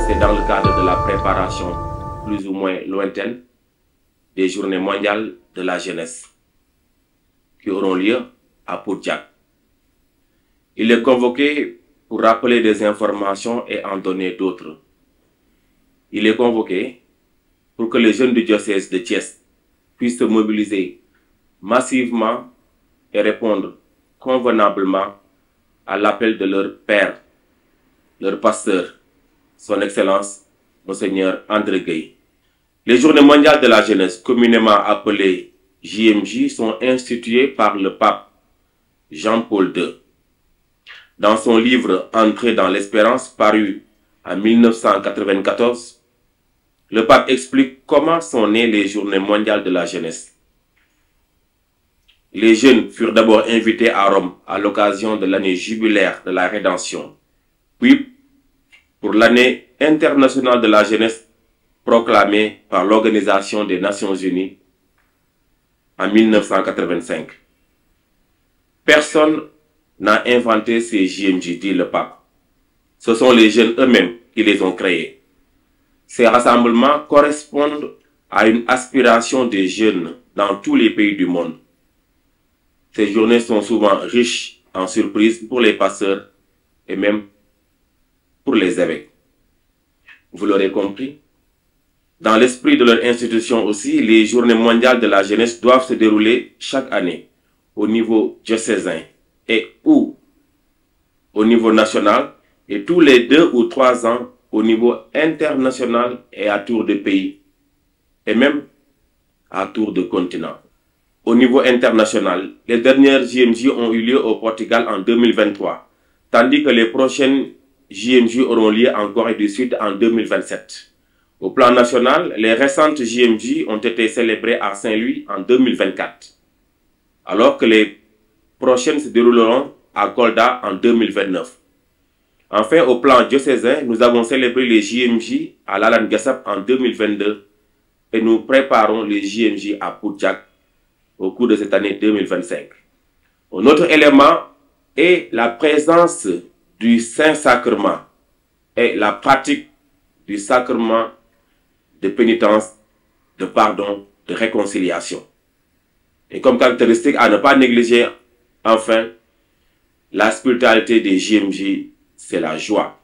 c'est dans le cadre de la préparation plus ou moins lointaine des Journées mondiales de la jeunesse qui auront lieu à Poudjak. Il est convoqué pour rappeler des informations et en donner d'autres. Il est convoqué pour que les jeunes du diocèse de Thiès puissent se mobiliser massivement et répondre convenablement à l'appel de leur père, leur pasteur, son Excellence, Monseigneur André Gueye. Les Journées mondiales de la jeunesse, communément appelées JMJ, sont instituées par le pape Jean-Paul II. Dans son livre Entrée dans l'espérance, paru en 1994, le pape explique comment sont nées les Journées mondiales de la jeunesse. Les jeunes furent d'abord invités à Rome à l'occasion de l'année jubilaire de la Rédemption, puis pour l'année internationale de la jeunesse proclamée par l'Organisation des Nations Unies en 1985. Personne n'a inventé ces JMJ, dit le pape. Ce sont les jeunes eux-mêmes qui les ont créés. Ces rassemblements correspondent à une aspiration des jeunes dans tous les pays du monde. Ces journées sont souvent riches en surprises pour les pasteurs et même pour les évêques. Vous l'aurez compris, dans l'esprit de leur institution aussi, les Journées mondiales de la jeunesse doivent se dérouler chaque année au niveau diocésain et ou au niveau national et tous les 2 ou 3 ans au niveau international et à tour de pays et même à tour de continent. Au niveau international, les dernières JMJ ont eu lieu au Portugal en 2023, tandis que les prochaines JMJ auront lieu en Corée du Sud en 2027. Au plan national, les récentes JMJ ont été célébrées à Saint-Louis en 2024, alors que les prochaines se dérouleront à Kolda en 2029. Enfin, au plan diocésain, nous avons célébré les JMJ à Lalane Gassap en 2022 et nous préparons les JMJ à Poudjak au cours de cette année 2025. Un autre élément est la présence du Saint-Sacrement et la pratique du sacrement de pénitence, de pardon, de réconciliation. Et comme caractéristique à ne pas négliger, enfin, la spiritualité des JMJ, c'est la joie.